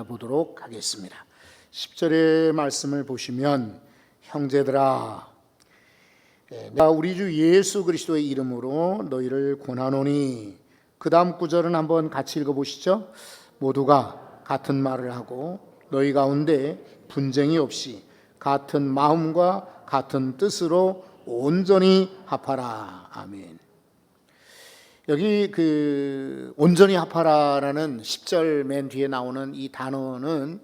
보도록 하겠습니다. 10절의 말씀을 보시면 형제들아 내가 우리 주 예수 그리스도의 이름으로 너희를 권하노니, 그 다음 구절은 한번 같이 읽어보시죠. 모두가 같은 말을 하고 너희 가운데 분쟁이 없이 같은 마음과 같은 뜻으로 온전히 합하라. 아멘. 여기 온전히 합하라라는 10절 맨 뒤에 나오는 이 단어는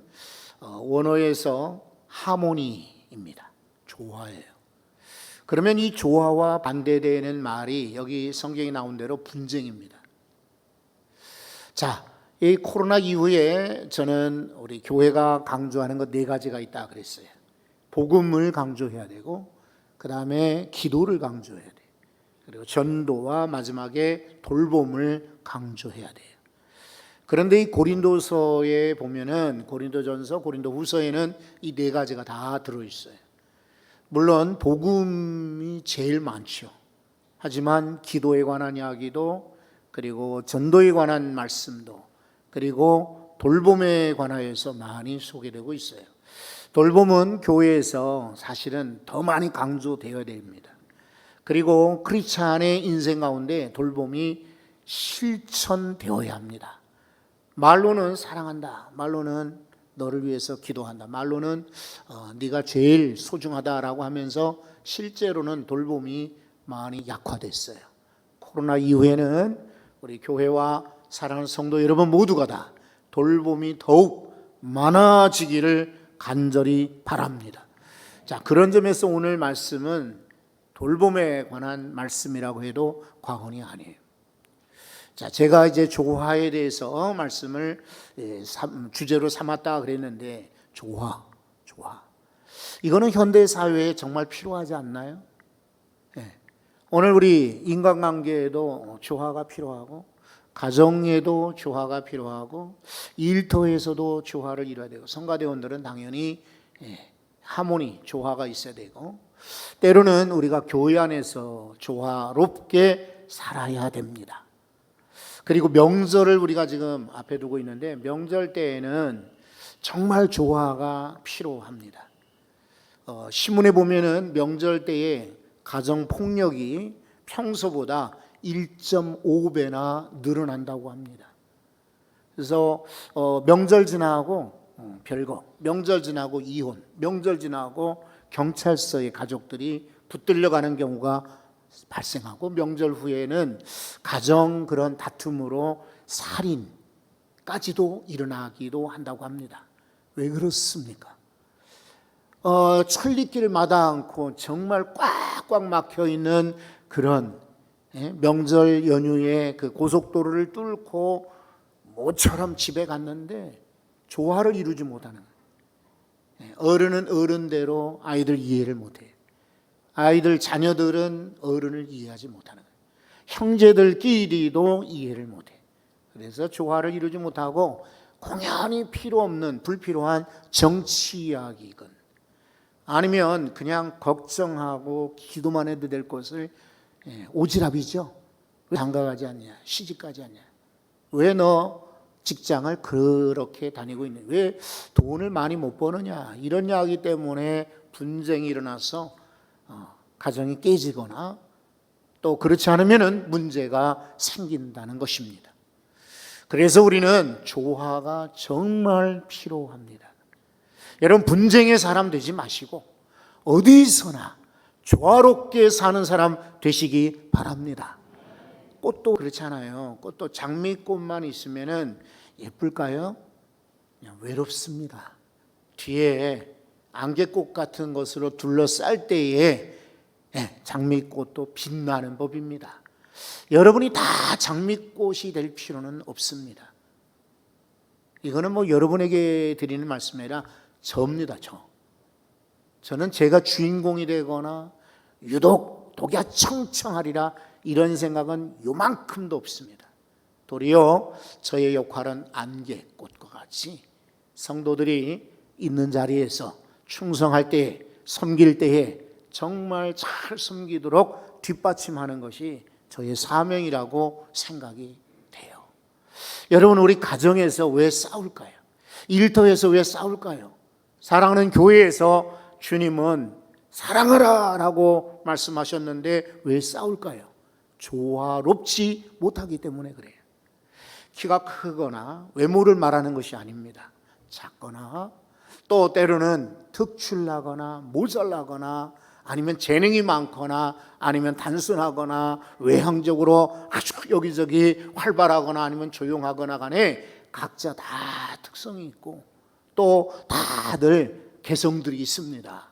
원어에서 하모니입니다. 조화예요. 그러면 이 조화와 반대되는 말이 여기 성경에 나온 대로 분쟁입니다. 자, 이 코로나 이후에 저는 우리 교회가 강조하는 것 4가지가 있다 그랬어요. 복음을 강조해야 되고, 그 다음에 기도를 강조해야 돼요. 그리고 전도와 마지막에 돌봄을 강조해야 돼요. 그런데 이 고린도서에 보면은 고린도전서, 고린도후서에는 이 4가지가 다 들어있어요. 물론 복음이 제일 많죠. 하지만 기도에 관한 이야기도, 그리고 전도에 관한 말씀도, 그리고 돌봄에 관하여서 많이 소개되고 있어요. 돌봄은 교회에서 사실은 더 많이 강조되어야 됩니다. 그리고 크리스찬의 인생 가운데 돌봄이 실천되어야 합니다. 말로는 사랑한다, 말로는 너를 위해서 기도한다, 말로는 네가 제일 소중하다라고 하면서 실제로는 돌봄이 많이 약화됐어요. 코로나 이후에는 우리 교회와 사랑하는 성도 여러분 모두가 다 돌봄이 더욱 많아지기를 간절히 바랍니다. 자, 그런 점에서 오늘 말씀은 돌봄에 관한 말씀이라고 해도 과언이 아니에요. 자, 제가 이제 조화에 대해서 말씀을 주제로 삼았다 그랬는데, 조화. 이거는 현대 사회에 정말 필요하지 않나요? 네. 오늘 우리 인간관계에도 조화가 필요하고, 가정에도 조화가 필요하고, 일터에서도 조화를 이뤄야 되고, 성가대원들은 당연히 하모니, 조화가 있어야 되고, 때로는 우리가 교회 안에서 조화롭게 살아야 됩니다. 그리고 명절을 우리가 지금 앞에 두고 있는데, 명절 때에는 정말 조화가 필요합니다. 신문에 보면은 명절 때에 가정폭력이 평소보다 1.5배나 늘어난다고 합니다. 그래서 명절 지나고 별거, 명절 지나고 이혼, 명절 지나고 경찰서에 가족들이 붙들려 가는 경우가 발생하고, 명절 후에는 가정 그런 다툼으로 살인까지도 일어나기도 한다고 합니다. 왜 그렇습니까? 천리길마다 않고 정말 꽉꽉 막혀 있는 그런 명절 연휴에 그 고속도로를 뚫고 모처럼 집에 갔는데 조화를 이루지 못하는 거예요. 어른은 어른대로 아이들 이해를 못해요. 아이들, 자녀들은 어른을 이해하지 못하는 거예요. 형제들끼리도 이해를 못해요. 그래서 조화를 이루지 못하고 공연히 필요 없는 불필요한 정치 이야기건, 아니면 그냥 걱정하고 기도만 해도 될 것을 오지랖이죠. 왜 장가가지 않냐, 시집가지 않냐, 왜 너 직장을 그렇게 다니고 있냐, 왜 돈을 많이 못 버느냐, 이런 이야기 때문에 분쟁이 일어나서 가정이 깨지거나, 또 그렇지 않으면 문제가 생긴다는 것입니다. 그래서 우리는 조화가 정말 필요합니다. 여러분, 분쟁의 사람 되지 마시고 어디서나 조화롭게 사는 사람 되시기 바랍니다. 꽃도 그렇잖아요. 꽃도 장미꽃만 있으면 예쁠까요? 그냥 외롭습니다. 뒤에 안개꽃 같은 것으로 둘러쌀 때에 장미꽃도 빛나는 법입니다. 여러분이 다 장미꽃이 될 필요는 없습니다. 이거는 뭐 여러분에게 드리는 말씀이 아니라 저입니다. 저는 제가 주인공이 되거나 유독 독야 청청하리라 이런 생각은 요만큼도 없습니다. 도리어 저의 역할은 안개꽃과 같이 성도들이 있는 자리에서 충성할 때에, 섬길 때에 정말 잘 섬기도록 뒷받침하는 것이 저의 사명이라고 생각이 돼요. 여러분, 우리 가정에서 왜 싸울까요? 일터에서 왜 싸울까요? 사랑하는 교회에서 주님은 사랑하라 라고 말씀하셨는데 왜 싸울까요? 조화롭지 못하기 때문에 그래요. 키가 크거나 외모를 말하는 것이 아닙니다. 작거나 또 때로는 특출나거나 모자라거나 아니면 재능이 많거나 아니면 단순하거나 외향적으로 아주 여기저기 활발하거나 아니면 조용하거나 간에 각자 다 특성이 있고 또 다들 개성들이 있습니다.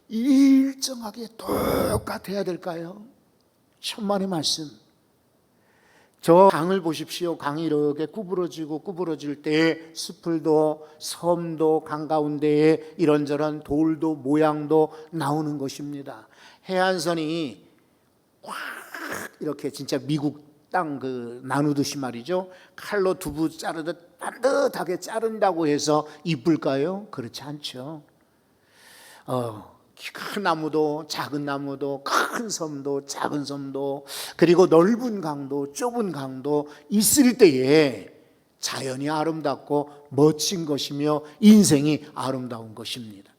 일정하게 똑같아야 될까요? 천만의 말씀. 저 강을 보십시오. 강이 이렇게 구부러지고 구부러질 때 숲을도 섬도 강 가운데에 이런저런 돌도 모양도 나오는 것입니다. 해안선이 꽉 이렇게 진짜 미국 땅 그 나누듯이 말이죠. 칼로 두부 자르듯 반듯하게 자른다고 해서 이쁠까요? 그렇지 않죠. 큰 나무도 작은 나무도 큰 섬도 작은 섬도 그리고 넓은 강도 좁은 강도 있을 때에 자연이 아름답고 멋진 것이며 인생이 아름다운 것입니다.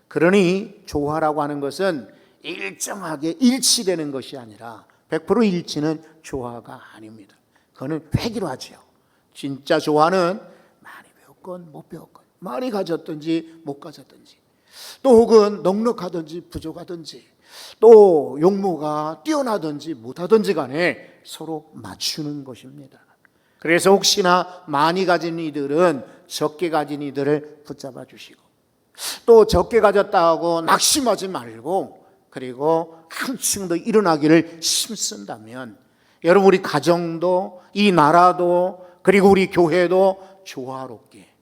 그러니 조화라고 하는 것은 일정하게 일치되는 것이 아니라 100% 일치는 조화가 아닙니다. 그거는 회기로 하죠. 진짜 조화는 많이 배웠건 못 배웠건 많이 가졌든지 못 가졌든지 또 혹은 넉넉하든지 부족하든지 또 용모가 뛰어나든지 못하든지 간에 서로 맞추는 것입니다. 그래서 혹시나 많이 가진 이들은 적게 가진 이들을 붙잡아 주시고 또 적게 가졌다고 낙심하지 말고 그리고 한층 더 일어나기를 힘쓴다면 여러분 우리 가정도 이 나라도 그리고 우리 교회도 조화롭게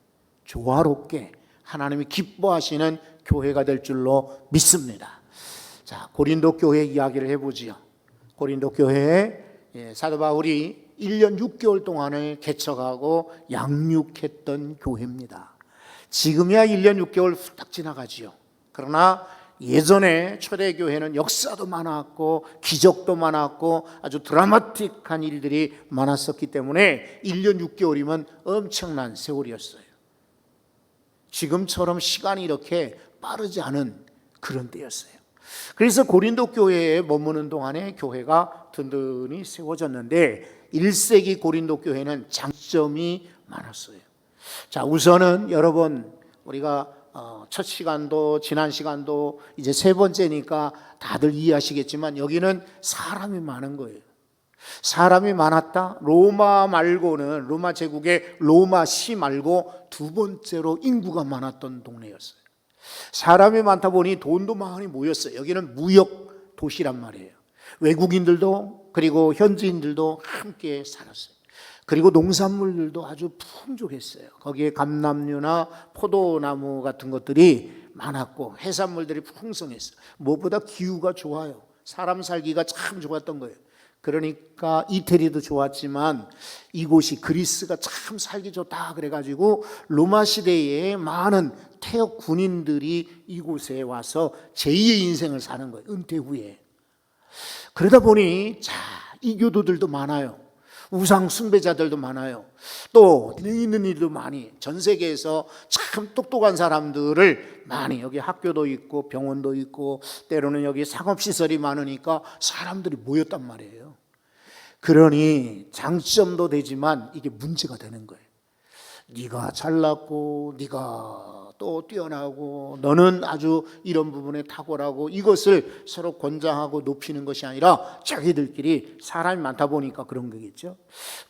하나님이 기뻐하시는 교회가 될 줄로 믿습니다. 자, 고린도 교회 이야기를 해보지요. 고린도 교회에 사도 바울이 1년 6개월 동안을 개척하고 양육했던 교회입니다. 지금이야 1년 6개월 후딱 지나가지요. 그러나 예전에 초대교회는 역사도 많았고 기적도 많았고 아주 드라마틱한 일들이 많았었기 때문에 1년 6개월이면 엄청난 세월이었어요. 지금처럼 시간이 이렇게 빠르지 않은 그런 때였어요. 그래서 고린도 교회에 머무는 동안에 교회가 든든히 세워졌는데 1세기 고린도 교회는 장점이 많았어요. 자, 우선은 여러분 우리가 첫 시간도 지난 시간도 이제 세 번째니까 다들 이해하시겠지만 여기는 사람이 많은 거예요. 사람이 많았다. 로마 말고는 로마 제국의 로마시 말고 두 번째로 인구가 많았던 동네였어요. 사람이 많다 보니 돈도 많이 모였어요. 여기는 무역 도시란 말이에요. 외국인들도 그리고 현지인들도 함께 살았어요. 그리고 농산물들도 아주 풍족했어요. 거기에 감람류나 포도나무 같은 것들이 많았고 해산물들이 풍성했어요. 무엇보다 기후가 좋아요. 사람 살기가 참 좋았던 거예요. 그러니까 이태리도 좋았지만 이곳이 그리스가 참 살기 좋다 그래가지고 로마 시대에 많은 태역 군인들이 이곳에 와서 제2의 인생을 사는 거예요. 은퇴 후에. 그러다 보니 이교도들도 많아요. 우상 숭배자들도 많아요. 또 재능 있는 일도 많이 전 세계에서 참 똑똑한 사람들을 많이 여기 학교도 있고 병원도 있고 때로는 여기 상업시설이 많으니까 사람들이 모였단 말이에요. 그러니 장점도 되지만 이게 문제가 되는 거예요. 네가 잘났고 네가 또 뛰어나고 너는 아주 이런 부분에 탁월하고 이것을 서로 권장하고 높이는 것이 아니라 자기들끼리 사람이 많다 보니까 그런 거겠죠.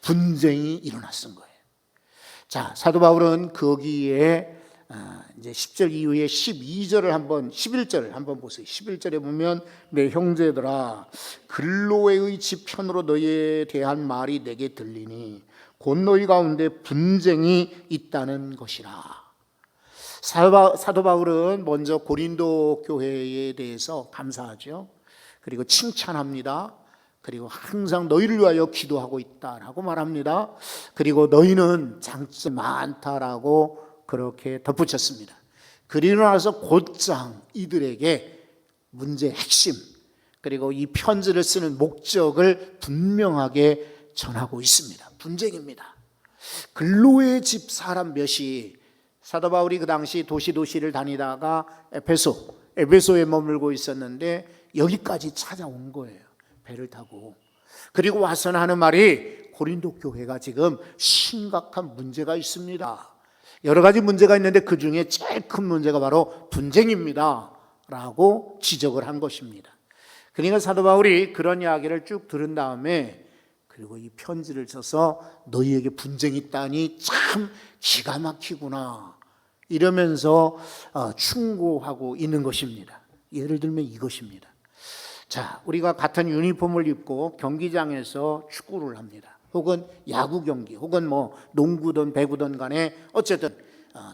분쟁이 일어났은 거예요. 자, 사도 바울은 거기에 이제 10절 이후에 12절을 한번 11절을 한번 보세요. 11절에 보면 내 형제들아 글로에의 지편으로 너희에 대한 말이 내게 들리니 곧 너희 가운데 분쟁이 있다는 것이라. 사도 바울은 먼저 고린도 교회에 대해서 감사하죠. 그리고 칭찬합니다. 그리고 항상 너희를 위하여 기도하고 있다라고 말합니다. 그리고 너희는 장점이 많다라고 그렇게 덧붙였습니다. 그리고 나서 곧장 이들에게 문제의 핵심 그리고 이 편지를 쓰는 목적을 분명하게 전하고 있습니다. 분쟁입니다. 근로의 집 사람 몇이 사도 바울이 그 당시 도시를 다니다가 에베소에 머물고 있었는데 여기까지 찾아온 거예요. 배를 타고. 그리고 와서는 하는 말이 고린도 교회가 지금 심각한 문제가 있습니다. 여러 가지 문제가 있는데 그 중에 제일 큰 문제가 바로 분쟁입니다 라고 지적을 한 것입니다. 그러니까 사도 바울이 그런 이야기를 쭉 들은 다음에 그리고 이 편지를 써서 너희에게 분쟁이 있다니 참 기가 막히구나 이러면서 충고하고 있는 것입니다. 예를 들면 이것입니다. 자, 우리가 같은 유니폼을 입고 경기장에서 축구를 합니다. 혹은 야구 경기, 혹은 뭐 농구든 배구든 간에 어쨌든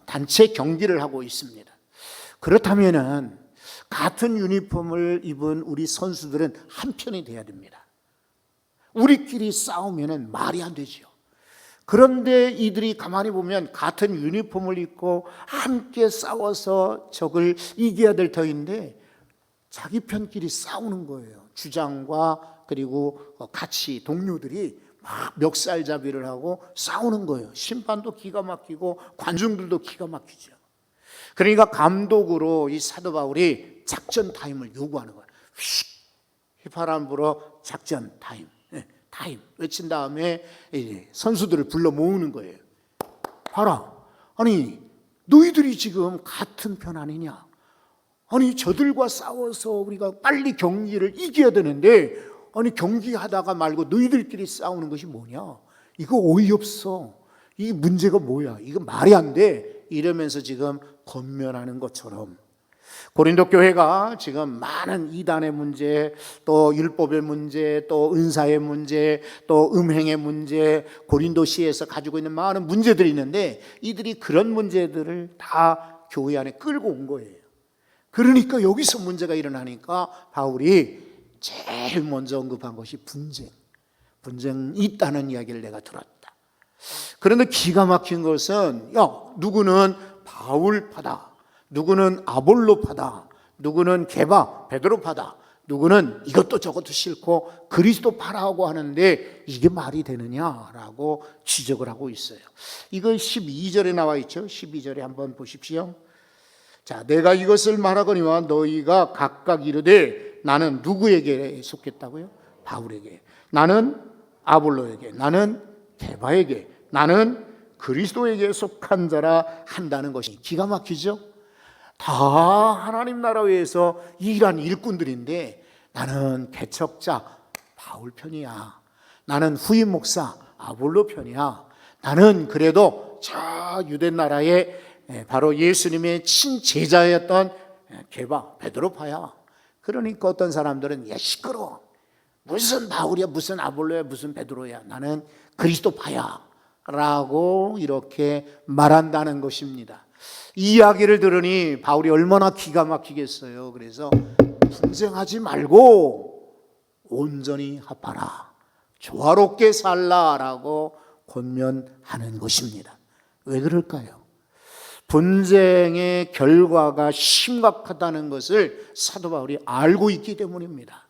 단체 경기를 하고 있습니다. 그렇다면은 같은 유니폼을 입은 우리 선수들은 한 편이 돼야 됩니다. 우리끼리 싸우면은 말이 안 되죠. 그런데 이들이 가만히 보면 같은 유니폼을 입고 함께 싸워서 적을 이겨야 될 터인데 자기 편끼리 싸우는 거예요. 주장과 그리고 같이 동료들이 막 멱살잡이를 하고 싸우는 거예요. 심판도 기가 막히고 관중들도 기가 막히죠. 그러니까 감독으로 이 사도 바울이 작전 타임을 요구하는 거예요. 휘파람 불어 작전 타임. 타임 외친 다음에 선수들을 불러 모으는 거예요. 봐라, 아니 너희들이 지금 같은 편 아니냐? 아니 저들과 싸워서 우리가 빨리 경기를 이겨야 되는데 아니 경기하다가 말고 너희들끼리 싸우는 것이 뭐냐? 이거 어이없어. 이게 문제가 뭐야? 이거 말이 안 돼. 이러면서 지금 권면하는 것처럼 고린도 교회가 지금 많은 이단의 문제, 또 율법의 문제, 또 은사의 문제, 또 음행의 문제, 고린도시에서 가지고 있는 많은 문제들이 있는데 이들이 그런 문제들을 다 교회 안에 끌고 온 거예요. 그러니까 여기서 문제가 일어나니까 바울이 제일 먼저 언급한 것이 분쟁이 있다는 이야기를 내가 들었다. 그런데 기가 막힌 것은 누구는 바울파다, 누구는 아볼로파다, 누구는 게바 베드로파다, 누구는 이것도 저것도 싫고 그리스도파라고 하는데 이게 말이 되느냐라고 지적을 하고 있어요. 이거 12절에 나와 있죠. 12절에 한번 보십시오. 자, 내가 이것을 말하거니와 너희가 각각 이르되 나는 누구에게 속했다고요? 바울에게, 나는 아볼로에게, 나는 게바에게, 나는 그리스도에게 속한 자라 한다는 것이 기가 막히죠. 다 하나님 나라 위해서 일한 일꾼들인데 나는 개척자 바울 편이야, 나는 후임 목사 아볼로 편이야, 나는 그래도 저 유대 나라의 바로 예수님의 친제자였던 게바 베드로파야. 그러니까 어떤 사람들은 야 시끄러워, 무슨 바울이야, 무슨 아볼로야, 무슨 베드로야, 나는 그리스도파야 라고 이렇게 말한다는 것입니다. 이 이야기를 들으니 바울이 얼마나 기가 막히겠어요. 그래서 분쟁하지 말고 온전히 합하라, 조화롭게 살라라고 권면하는 것입니다. 왜 그럴까요? 분쟁의 결과가 심각하다는 것을 사도 바울이 알고 있기 때문입니다.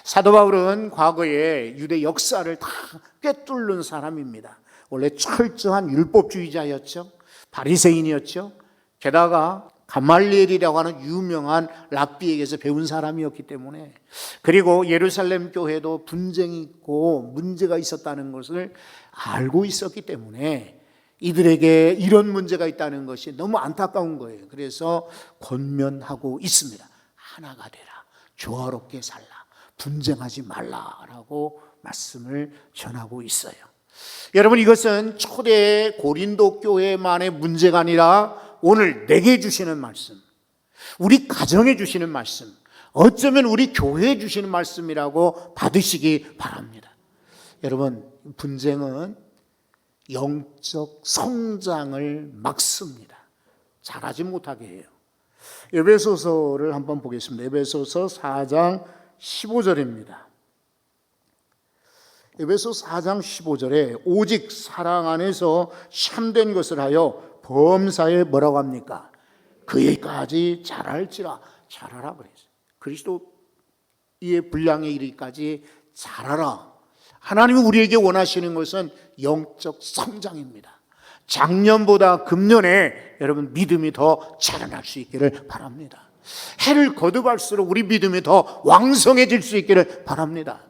사도 바울은 과거에 유대 역사를 다 꿰뚫는 사람입니다. 원래 철저한 율법주의자였죠. 바리새인이었죠. 게다가 가말리엘이라고 하는 유명한 랍비에게서 배운 사람이었기 때문에, 그리고 예루살렘 교회도 분쟁이 있고 문제가 있었다는 것을 알고 있었기 때문에 이들에게 이런 문제가 있다는 것이 너무 안타까운 거예요. 그래서 권면하고 있습니다. 하나가 되라, 조화롭게 살라, 분쟁하지 말라라고 말씀을 전하고 있어요. 여러분, 이것은 초대 고린도 교회만의 문제가 아니라 오늘 내게 주시는 말씀, 우리 가정에 주시는 말씀, 어쩌면 우리 교회에 주시는 말씀이라고 받으시기 바랍니다. 여러분, 분쟁은 영적 성장을 막습니다. 잘하지 못하게 해요. 에베소서를 한번 보겠습니다. 에베소서 4장 15절입니다. 에베소 4장 15절에 오직 사랑 안에서 참된 것을 하여 범사에 뭐라고 합니까? 그에까지 잘할지라. 잘하라 그랬어요. 그리스도의 분량에 이르기까지 잘하라. 하나님이 우리에게 원하시는 것은 영적 성장입니다. 작년보다 금년에 여러분 믿음이 더 자라날 수 있기를 바랍니다. 해를 거듭할수록 우리 믿음이 더 왕성해질 수 있기를 바랍니다.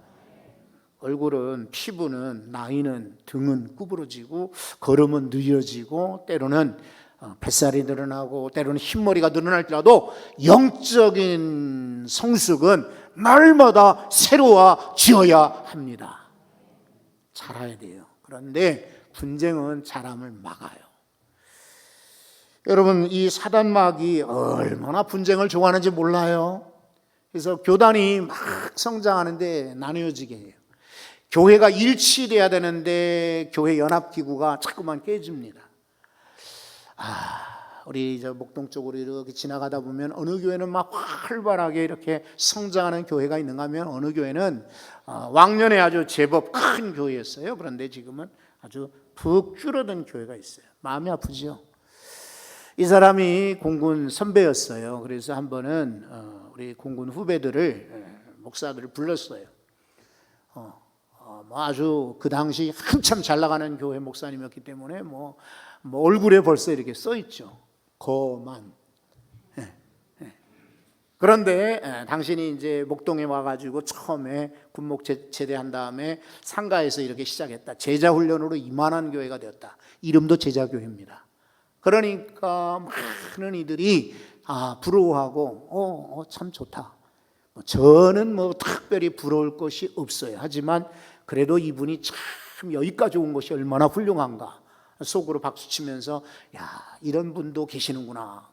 얼굴은, 피부는, 나이는, 등은 구부러지고 걸음은 느려지고 때로는 뱃살이 늘어나고 때로는 흰머리가 늘어날지라도 영적인 성숙은 날마다 새로워지어야 합니다. 자라야 돼요. 그런데 분쟁은 자람을 막아요. 여러분, 이 사단마귀 얼마나 분쟁을 좋아하는지 몰라요. 그래서 교단이 막 성장하는데 나뉘어지게 해요. 교회가 일치돼야 되는데 교회 연합기구가 자꾸만 깨집니다. 우리 저 목동 쪽으로 이렇게 지나가다 보면 어느 교회는 막 활발하게 이렇게 성장하는 교회가 있는가 하면 어느 교회는 왕년에 아주 제법 큰 교회였어요. 그런데 지금은 아주 푹 줄어든 교회가 있어요. 마음이 아프죠. 이 사람이 공군 선배였어요. 그래서 한 번은 우리 공군 후배들을 목사들을 불렀어요. 아주 그 당시 한참 잘 나가는 교회 목사님이었기 때문에 뭐 얼굴에 벌써 이렇게 써 있죠. 거만. 그런데 당신이 이제 목동에 와가지고 처음에 군목 제대한 다음에 상가에서 이렇게 시작했다. 제자 훈련으로 이만한 교회가 되었다. 이름도 제자교회입니다. 그러니까 많은 이들이 부러워하고 참 좋다. 저는 특별히 부러울 것이 없어요. 하지만 그래도 이분이 참 여기까지 온 것이 얼마나 훌륭한가. 속으로 박수치면서 이런 분도 계시는구나.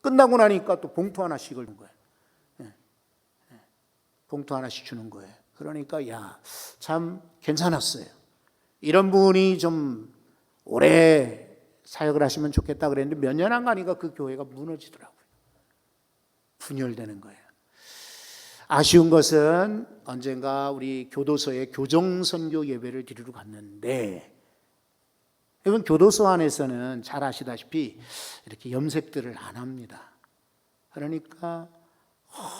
끝나고 나니까 또 봉투 하나씩을 주는 거예요. 봉투 하나씩 주는 거예요. 그러니까 참 괜찮았어요. 이런 분이 좀 오래 사역을 하시면 좋겠다 그랬는데 몇 년 안 가니까 그 교회가 무너지더라고요. 분열되는 거예요. 아쉬운 것은 언젠가 우리 교도소에 교정선교 예배를 드리러 갔는데 여러분, 교도소 안에서는 잘 아시다시피 이렇게 염색들을 안 합니다. 그러니까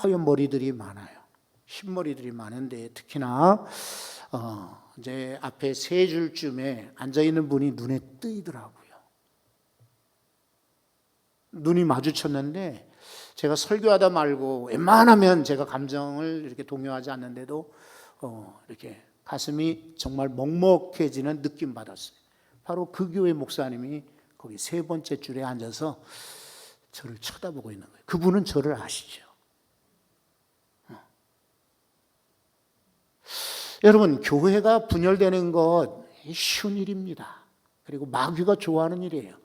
허연 머리들이 많아요. 흰머리들이 많은데 특히나 이제 앞에 세 줄쯤에 앉아있는 분이 눈에 띄더라고요. 눈이 마주쳤는데 제가 설교하다 말고 웬만하면 제가 감정을 이렇게 동요하지 않는데도 이렇게 가슴이 정말 먹먹해지는 느낌 받았어요. 바로 그 교회 목사님이 거기 세 번째 줄에 앉아서 저를 쳐다보고 있는 거예요. 그분은 저를 아시죠. 여러분, 교회가 분열되는 것 쉬운 일입니다. 그리고 마귀가 좋아하는 일이에요.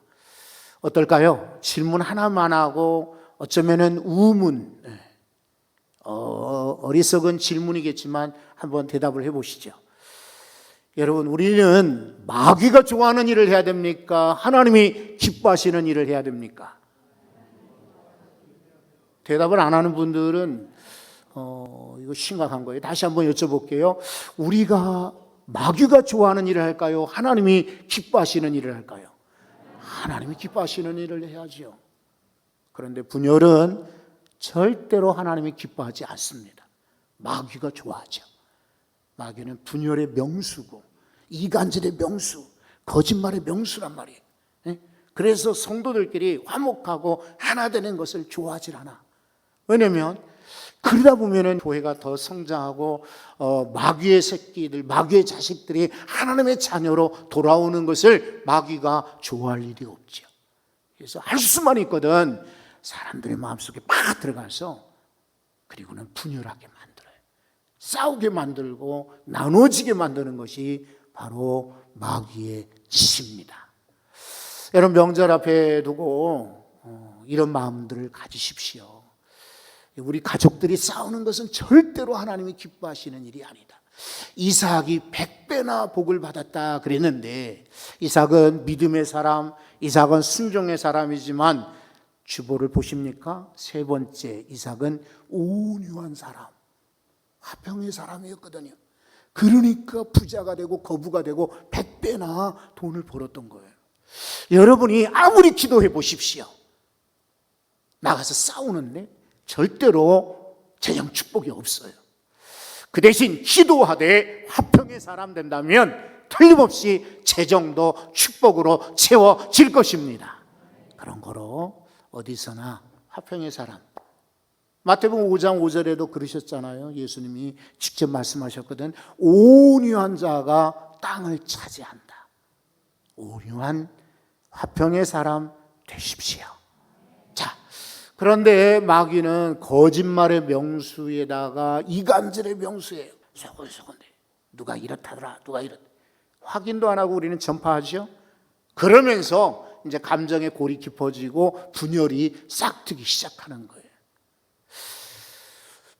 어떨까요? 질문 하나만 하고 어쩌면은 우문, 어리석은 질문이겠지만 한번 대답을 해보시죠. 여러분, 우리는 마귀가 좋아하는 일을 해야 됩니까? 하나님이 기뻐하시는 일을 해야 됩니까? 대답을 안 하는 분들은 이거 심각한 거예요. 다시 한번 여쭤볼게요. 우리가 마귀가 좋아하는 일을 할까요? 하나님이 기뻐하시는 일을 할까요? 하나님이 기뻐하시는 일을 해야지요. 그런데 분열은 절대로 하나님이 기뻐하지 않습니다. 마귀가 좋아하죠. 마귀는 분열의 명수고 이간질의 명수, 거짓말의 명수란 말이에요. 그래서 성도들끼리 화목하고 하나 되는 것을 좋아하지 않아. 왜냐하면 그러다 보면은 교회가 더 성장하고 마귀의 새끼들, 마귀의 자식들이 하나님의 자녀로 돌아오는 것을 마귀가 좋아할 일이 없죠. 그래서 할 수만 있거든 사람들의 마음속에 팍 들어가서 그리고는 분열하게 만들어요. 싸우게 만들고 나눠지게 만드는 것이 바로 마귀의 짓입니다. 여러분, 명절 앞에 두고 이런 마음들을 가지십시오. 우리 가족들이 싸우는 것은 절대로 하나님이 기뻐하시는 일이 아니다. 이삭이 100배나 복을 받았다 그랬는데 이삭은 믿음의 사람, 이삭은 순종의 사람이지만 주보를 보십니까? 세 번째, 이삭은 온유한 사람, 화평의 사람이었거든요. 그러니까 부자가 되고 거부가 되고 100배나 돈을 벌었던 거예요. 여러분이 아무리 기도해 보십시오. 나가서 싸우는데 절대로 재정 축복이 없어요. 그 대신 기도하되 화평의 사람 된다면 틀림없이 재정도 축복으로 채워질 것입니다. 그런 거로 어디서나 화평의 사람. 마태복음 5장 5절에도 그러셨잖아요. 예수님이 직접 말씀하셨거든. 온유한 자가 땅을 차지한다. 온유한 화평의 사람 되십시오. 자, 그런데 마귀는 거짓말의 명수에다가 이간질의 명수예요. 소곤소곤해. 누가 이렇다더라. 누가 이렇다. 확인도 안 하고 우리는 전파하죠. 그러면서 이제 감정의 골이 깊어지고 분열이 싹트기 시작하는 거예요.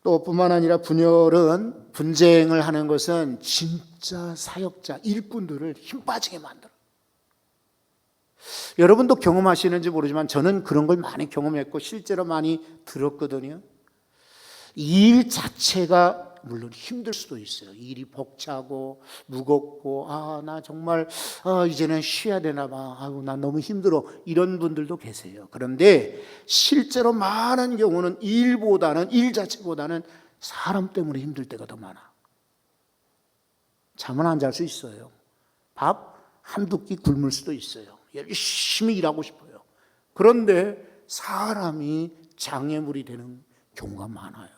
또 뿐만 아니라 분쟁을 하는 것은 진짜 사역자, 일꾼들을 힘 빠지게 만들어요. 여러분도 경험하시는지 모르지만 저는 그런 걸 많이 경험했고 실제로 많이 들었거든요. 일 자체가 물론 힘들 수도 있어요. 일이 벅차고 무겁고 나 정말 이제는 쉬어야 되나 봐. 나 너무 힘들어. 이런 분들도 계세요. 그런데 실제로 많은 경우는 일 자체보다는 사람 때문에 힘들 때가 더 많아. 잠은 안 잘 수 있어요. 밥 한두 끼 굶을 수도 있어요. 열심히 일하고 싶어요. 그런데 사람이 장애물이 되는 경우가 많아요.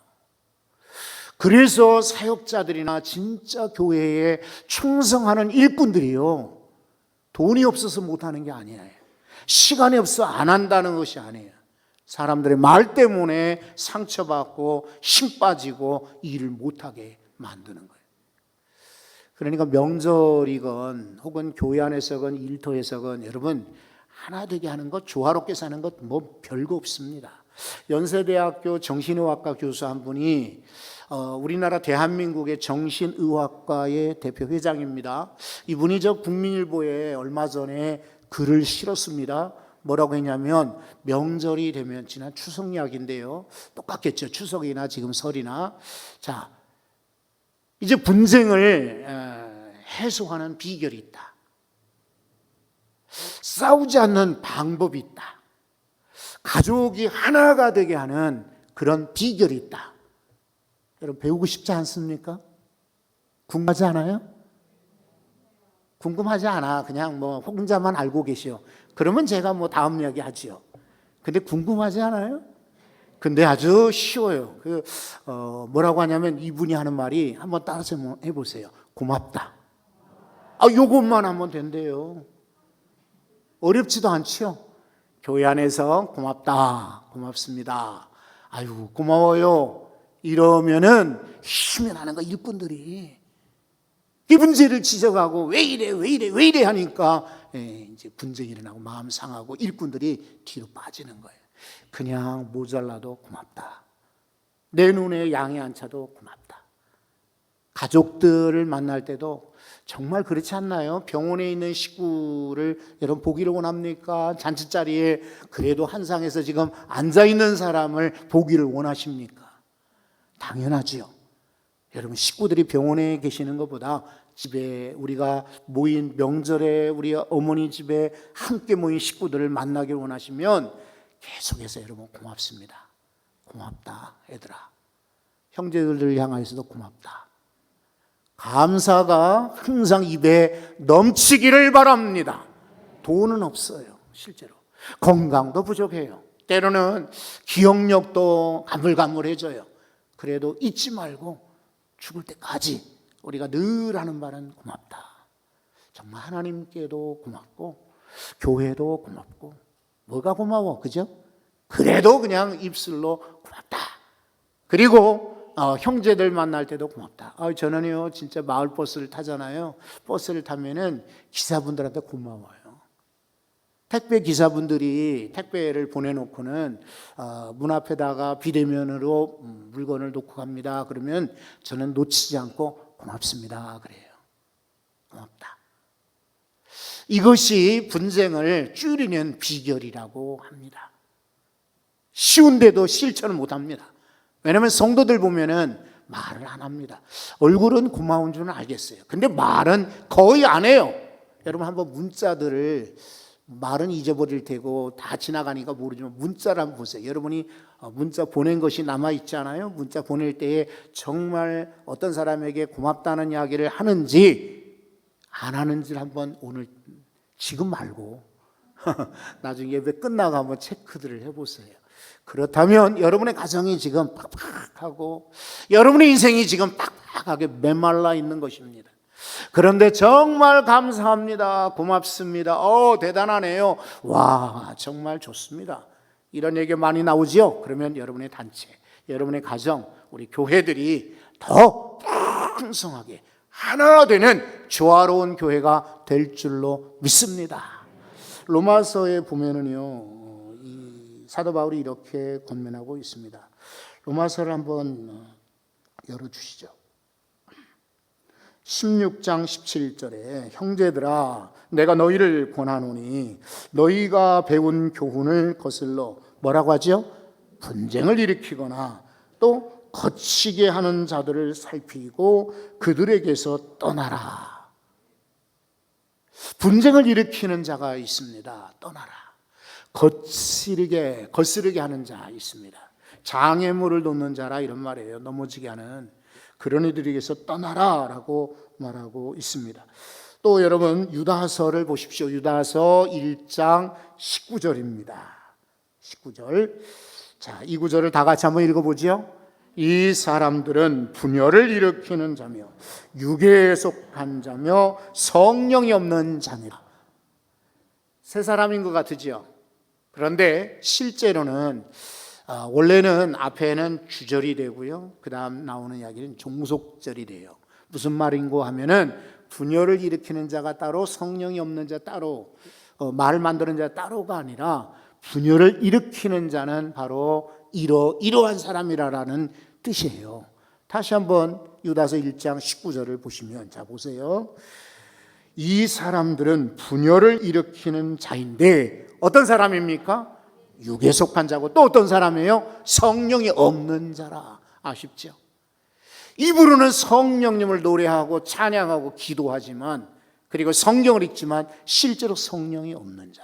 그래서 사역자들이나 진짜 교회에 충성하는 일꾼들이요, 돈이 없어서 못하는 게 아니에요. 시간이 없어 안 한다는 것이 아니에요. 사람들의 말 때문에 상처받고 힘 빠지고 일을 못하게 만드는 거예요. 그러니까 명절이건 혹은 교회 안에서건 일터에서건 여러분 하나 되게 하는 것, 조화롭게 사는 것 뭐 별거 없습니다. 연세대학교 정신의학과 교수 한 분이 우리나라 대한민국의 정신의학과의 대표 회장입니다. 이분이 국민일보에 얼마 전에 글을 실었습니다. 뭐라고 했냐면 명절이 되면 지난 추석 이야기인데요. 똑같겠죠. 추석이나 지금 설이나. 자, 이제 분쟁을 해소하는 비결이 있다. 싸우지 않는 방법이 있다. 가족이 하나가 되게 하는 그런 비결이 있다. 여러분 배우고 싶지 않습니까? 궁금하지 않아요? 궁금하지 않아. 그냥 혼자만 알고 계시오. 그러면 제가 다음 이야기 하지요. 근데 궁금하지 않아요? 근데 아주 쉬워요. 뭐라고 하냐면 이분이 하는 말이 한번 따라서 해보세요. 고맙다. 요것만 하면 된대요. 어렵지도 않죠? 교회 안에서 고맙다, 고맙습니다. 아유, 고마워요. 이러면은 힘이 나는 거 일꾼들이 이 문제를 지적하고 왜 이래 하니까 이제 분쟁이 일어나고 마음 상하고 일꾼들이 뒤로 빠지는 거예요. 그냥 모자라도 고맙다. 내 눈에 양이 안 차도 고맙다. 가족들을 만날 때도 정말 그렇지 않나요? 병원에 있는 식구를 여러분 보기를 원합니까? 잔치자리에 그래도 한상에서 지금 앉아있는 사람을 보기를 원하십니까? 당연하지요. 여러분 식구들이 병원에 계시는 것보다 집에 우리가 모인 명절에 우리 어머니 집에 함께 모인 식구들을 만나길 원하시면 계속해서 여러분 고맙습니다. 고맙다 얘들아. 형제들을 향하여서도 고맙다. 감사가 항상 입에 넘치기를 바랍니다. 돈은 없어요. 실제로. 건강도 부족해요. 때로는 기억력도 가물가물해져요. 그래도 잊지 말고 죽을 때까지 우리가 늘 하는 말은 고맙다. 정말 하나님께도 고맙고 교회도 고맙고 뭐가 고마워, 그죠? 그래도 그냥 입술로 고맙다. 그리고 형제들 만날 때도 고맙다. 저는요 진짜 마을 버스를 타잖아요. 버스를 타면은 기사분들한테 고마워요. 택배 기사분들이 택배를 보내놓고는 문 앞에다가 비대면으로 물건을 놓고 갑니다. 그러면 저는 놓치지 않고 고맙습니다. 그래요. 고맙다. 이것이 분쟁을 줄이는 비결이라고 합니다. 쉬운데도 실천을 못합니다. 왜냐하면 성도들 보면은 말을 안 합니다. 얼굴은 고마운 줄은 알겠어요. 근데 말은 거의 안 해요. 여러분 한번 문자들을 말은 잊어버릴 테고 다 지나가니까 모르지만 문자를 한번 보세요. 여러분이 문자 보낸 것이 남아있잖아요. 문자 보낼 때에 정말 어떤 사람에게 고맙다는 이야기를 하는지 안 하는지를 한번 오늘 지금 말고 나중에 예배 끝나고 한번 체크들을 해보세요. 그렇다면 여러분의 가정이 지금 팍팍하고 여러분의 인생이 지금 팍팍하게 메말라 있는 것입니다. 그런데 정말 감사합니다. 고맙습니다. 대단하네요. 와, 정말 좋습니다. 이런 얘기 많이 나오죠? 그러면 여러분의 단체, 여러분의 가정, 우리 교회들이 더 풍성하게 하나 되는 조화로운 교회가 될 줄로 믿습니다. 로마서에 보면은요, 이 사도 바울이 이렇게 권면하고 있습니다. 로마서를 한번 열어주시죠. 16장 17절에 형제들아 내가 너희를 권하노니 너희가 배운 교훈을 거슬러 뭐라고 하죠? 분쟁을 일으키거나 또 거치게 하는 자들을 살피고 그들에게서 떠나라. 분쟁을 일으키는 자가 있습니다. 떠나라. 거스르게 하는 자 있습니다. 장애물을 놓는 자라 이런 말이에요. 넘어지게 하는 그런 이들에게서 떠나라라고 말하고 있습니다. 또 여러분 유다서를 보십시오. 유다서 1장 19절입니다. 19절. 자, 이 구절을 다 같이 한번 읽어보죠. 이 사람들은 분열을 일으키는 자며 육에 속한 자며 성령이 없는 자니라. 세 사람인 것 같으죠. 그런데 실제로는 원래는 앞에는 주절이 되고요. 그 다음 나오는 이야기는 종속절이 돼요. 무슨 말인고 하면은 분열을 일으키는 자가 따로 성령이 없는 자 따로 말을 만드는 자 따로가 아니라 분열을 일으키는 자는 바로 이러한 사람이라는 뜻이에요. 다시 한번 유다서 1장 19절을 보시면 자 보세요. 이 사람들은 분열을 일으키는 자인데 어떤 사람입니까? 육에 속한 자고 또 어떤 사람이에요? 성령이 없는 자라. 아쉽죠? 입으로는 성령님을 노래하고 찬양하고 기도하지만 그리고 성경을 읽지만 실제로 성령이 없는 자.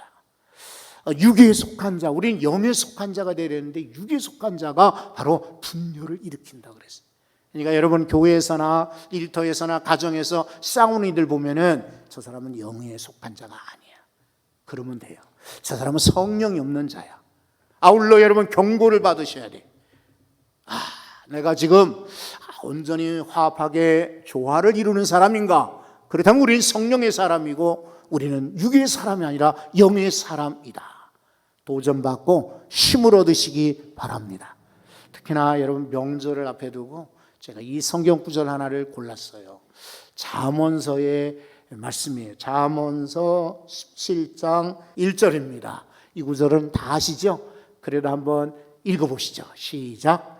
육에 속한 자, 우리는 영에 속한 자가 되려는데 육에 속한 자가 바로 분열을 일으킨다 그랬어요. 그러니까 여러분 교회에서나 일터에서나 가정에서 싸우는 이들 보면은 저 사람은 영에 속한 자가 아니야. 그러면 돼요. 저 사람은 성령이 없는 자야. 아울러 여러분 경고를 받으셔야 돼. 내가 지금 온전히 화합하게 조화를 이루는 사람인가? 그렇다면 우리는 성령의 사람이고 우리는 육의 사람이 아니라 영의 사람이다. 도전받고 힘을 얻으시기 바랍니다. 특히나 여러분 명절을 앞에 두고 제가 이 성경 구절 하나를 골랐어요. 잠언서의 말씀이에요. 잠언서 17장 1절입니다. 이 구절은 다 아시죠? 그래도 한번 읽어보시죠. 시작.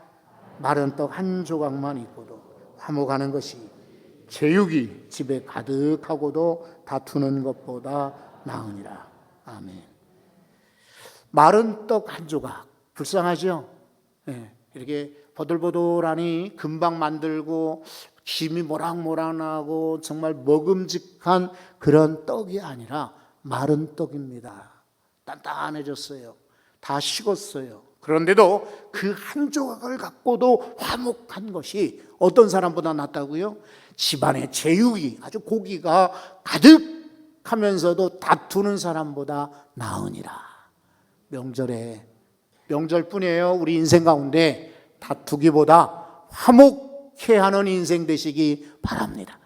마른 떡 한 조각만 있고도 화목하는 것이 제육이 집에 가득하고도 다투는 것보다 나으니라. 아멘. 마른 떡 한 조각 불쌍하죠? 네, 이렇게 버들버들하니 금방 만들고 김이 모락모락 나고 정말 먹음직한 그런 떡이 아니라 마른 떡입니다. 단단해졌어요. 다 식었어요. 그런데도 그 한 조각을 갖고도 화목한 것이 어떤 사람보다 낫다고요? 집안에 제육이 아주 고기가 가득하면서도 다투는 사람보다 나으니라. 명절뿐이에요. 우리 인생 가운데 다투기보다 화목해 하는 인생 되시기 바랍니다.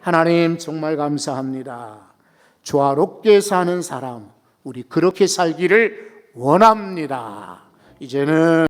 하나님 정말 감사합니다. 조화롭게 사는 사람, 우리 그렇게 살기를 원합니다. 이제는